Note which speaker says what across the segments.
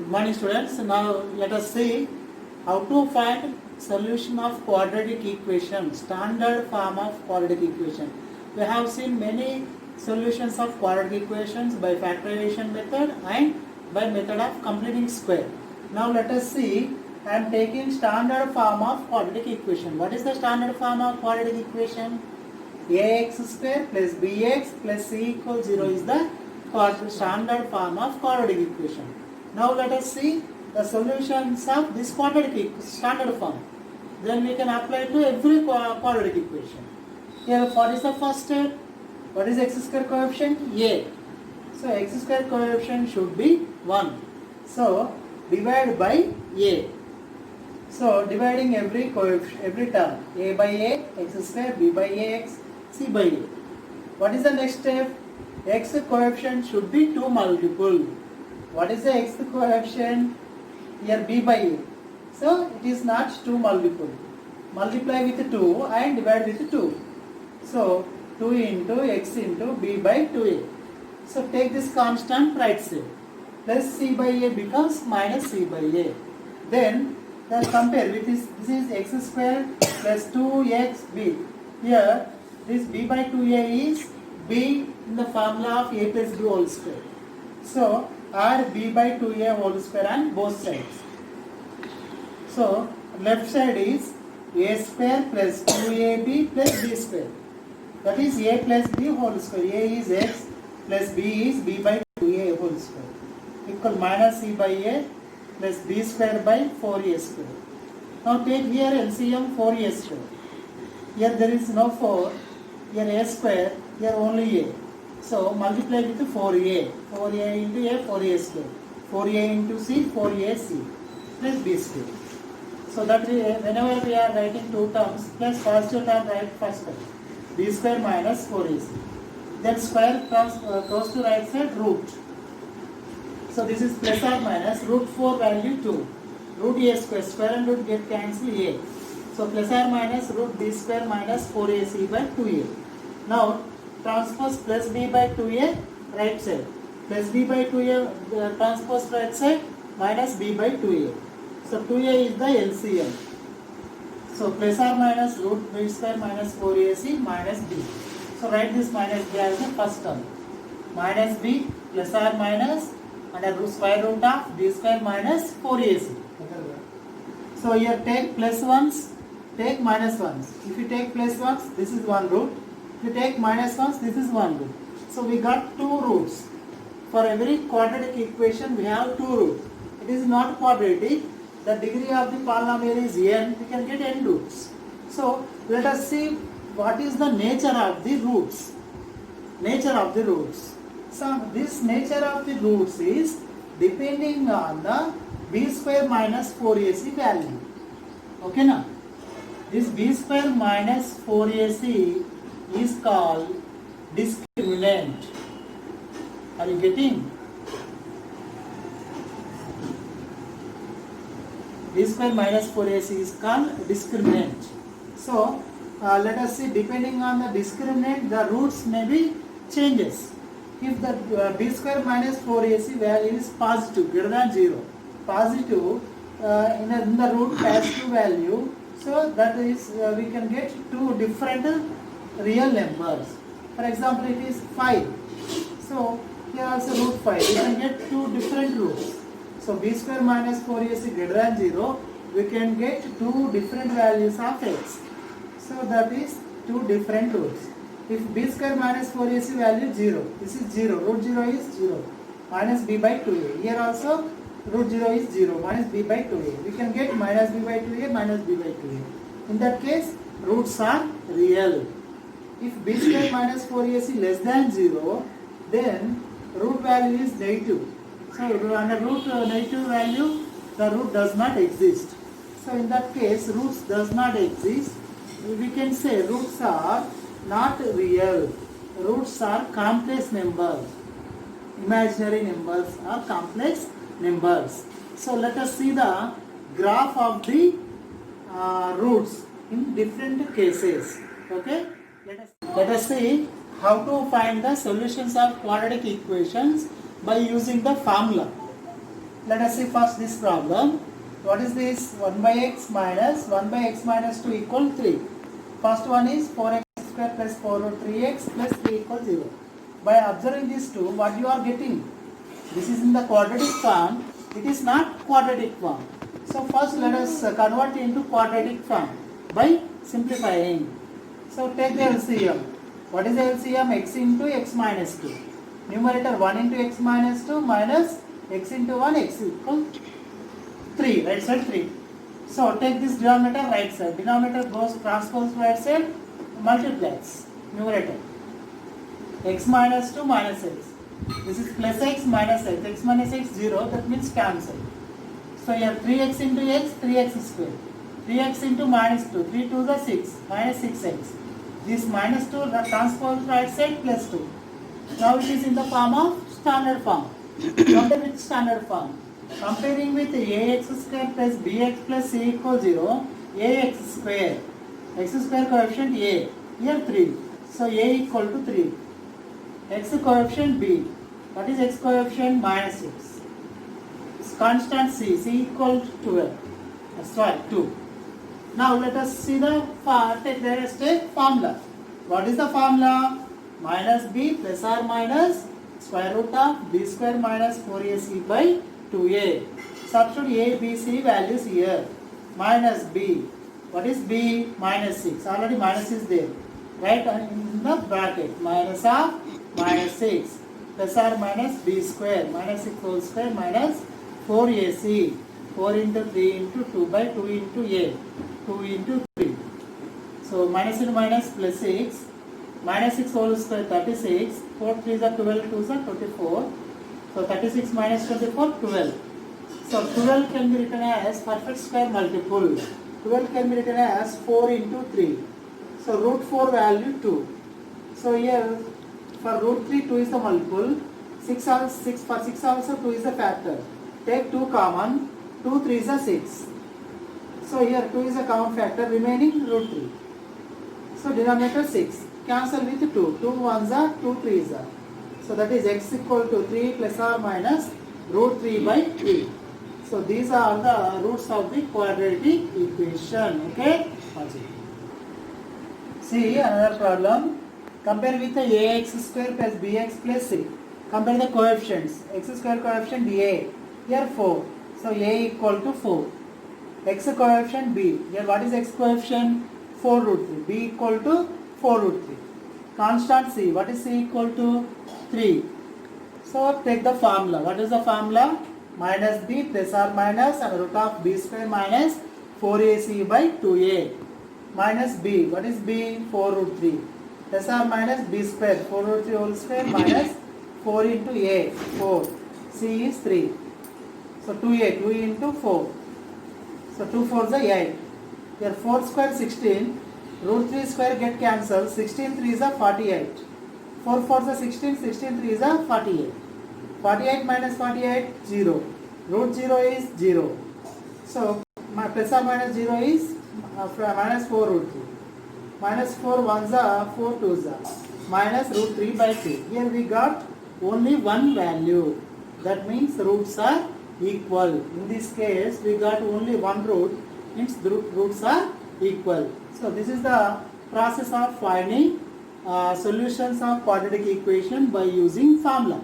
Speaker 1: Good morning students. Now let us see how to find solution of quadratic equation, standard form of quadratic equation. We have seen many solutions of quadratic equations by factorization method and by method of completing square. Now let us see, I am taking standard form of quadratic equation. What is the standard form of quadratic equation? Ax square plus bx plus c equals 0 is the standard form of quadratic equation. Now let us see the solutions of this quadratic standard form. Then we can apply to every quadratic equation. Here what is the first step? What is x square coefficient? A. So x square coefficient should be 1. So divide by A. So dividing every coefficient, every term, a by a, x square, b by ax, c by a. What is the next step? X coefficient should be 2 multiple. What is the x coefficient? Here b by a. So it is not 2 multiple. Multiply with 2 and divide with 2. So 2 into x into b by 2a. So take this constant right side. Plus c by a becomes minus c by a. Then compare with this is x square plus 2xb. Here this b by 2a is b in the formula of a plus b whole square. So add b by 2a whole square on both sides. So left side is a square plus 2ab plus b square. That is a plus b whole square. A is x plus b is b by 2a whole square. Equal minus c by a plus b square by 4a square. Now take here LCM 4a square. Here there is no 4. Here a square. Here only a. So multiply with 4a. 4a into a, 4a square. 4a into c, 4ac plus b square. So that whenever we are writing two terms, plus positive term write first term. b square minus 4ac. Then square goes to right side root. So this is plus or minus root 4 value 2. Root a square, square and root get cancel a. So plus or minus root b square minus 4ac by 2a. Now transpose plus b by 2a right side. Plus b by 2a transpose right side minus b by 2a. So 2a is the LCM. So plus or minus root b square minus 4ac minus b. So write this minus b as the first term. Minus b plus or minus under square root of b square minus 4ac. So here take plus ones, take minus ones. If you take plus ones, this is one root. If you take minus ones, this is one root. So we got two roots. For every quadratic equation, we have two roots. It is not quadratic. The degree of the polynomial is n. We can get n roots. So let us see what is the nature of the roots. Nature of the roots. So this nature of the roots is depending on the b square minus 4ac value. Okay now? This b square minus 4ac is called discriminant. Are you getting? B square minus 4ac is called discriminant. So let us see, depending on the discriminant, the roots may be changes. If the b square minus 4ac value is positive, greater than 0, positive in the root positive value, so that is we can get two different real numbers. For example, it is 5. So here also root 5. We can get two different roots. So b square minus 4ac greater than 0, we can get two different values of x. So that is two different roots. If b square minus 4ac value 0, this is 0, root 0 is 0, minus b by 2a. Here also root 0 is 0, minus b by 2a. We can get minus b by 2a, minus b by 2a. In that case, roots are real. If b square minus 4ac less than 0, then root value is negative. So under root negative value, the root does not exist. So in that case, roots does not exist. We can say roots are not real. Roots are complex numbers. Imaginary numbers are complex numbers. So let us see the graph of the roots in different cases. Okay? Let us see how to find the solutions of quadratic equations by using the formula. Let us see first this problem. What is this? 1 by x minus 2 equal 3. First one is 4x square plus 4 root 3x plus 3 equals 0. By observing these two, what you are getting? This is in the quadratic form. It is not quadratic form. So first let us convert into quadratic form by simplifying. So take the LCM. What is the LCM? X into x minus 2. Numerator 1 into x minus 2 minus x into 1, x equals 3. Right side 3. So take this denominator right side. Denominator goes transpose right side, multiplies numerator. X minus 2 minus x. This is plus x minus x. X minus x 0. That means cancel. So here 3x into x, 3x square. 3x into minus 2. 3 2 is 6. Minus 6x. This minus 2 transpose right side plus 2. Now it is in the form of standard form. Compare with standard form. Comparing with ax square plus bx plus c equals 0. Ax square. X square coefficient a. Here 3. So a equal to 3. X coefficient b. What is x coefficient? Minus 6. Constant c equal to 12. Sorry, 2. Now let us see the formula. What is the formula? Minus b plus or minus square root of b square minus 4ac by 2a. Substitute a, b, c values here. Minus b. What is b? Minus 6. Already minus is there. Right in the bracket. Minus of minus 6 plus or minus b square minus 6 whole square minus 4ac. 4 into 3 into 2 by 2 into a. 2 into 3. So minus into minus plus 6. Minus 6 whole square 36. 4 3 is 12, 2 is 24. So 36 minus 24, 12. So 12 can be written as perfect square multiple. 12 can be written as 4 into 3. So root 4 value 2. So here for root 3, 2 is the multiple. 6 for 6 also 2 is the factor. Take 2 common. 2 3 is a 6. So here 2 is a common factor, remaining root 3. So denominator 6. Cancel with 2. 2 1s are 2 3s are. So that is x equal to 3 plus or minus root 3 by 3. So these are the roots of the quadratic equation. Okay? See another problem. Compare with the ax square plus bx plus c. Compare the coefficients. X square coefficient a. Here 4. So a equal to 4. X coefficient b. Here what is x coefficient? 4 root 3. b equal to 4 root 3. Constant c. What is c equal to? 3. So take the formula. What is the formula? Minus b plus or minus and root of b square minus 4ac by 2a. Minus b. What is b? 4 root 3. Plus or minus b square. 4 root 3 whole square minus 4 into a. 4. c is 3. So 2a. 2 into 4. So 2 4 is 8. Here 4 square 16. Root 3 square get cancelled. 16 3 is 48. 4 4 is 16. 16 3 is 48. 48 minus 48 0. Root 0 is 0. So my plus or minus 0 is minus 4 root 3. Minus 4 1s are 4 2s are. Minus root 3 by 2. Here we got only one value. That means roots are equal. In this case we got only one root. Means the roots are equal. So this is the process of finding solutions of quadratic equation by using formula.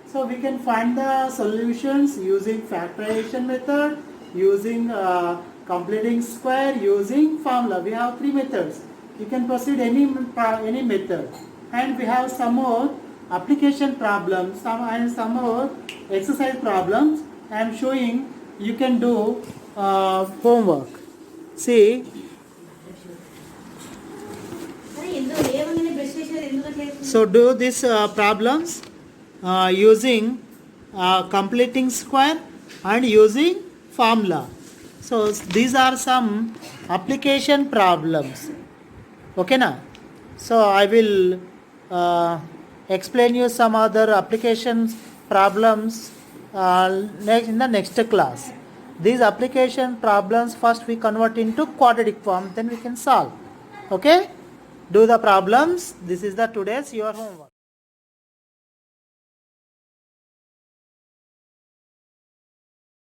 Speaker 1: So we can find the solutions using factorization method, using completing square, using formula. We have 3 methods. You can proceed any method. And we have some more application problems, some more exercise problems. I am showing you can do homework. See. So do these problems using completing square and using formula. So these are some application problems. Okay na? So I will explain you some other applications problems in the next class. These application problems first we convert into quadratic form, then we can solve. Okay? Do the problems. This is the today's your homework.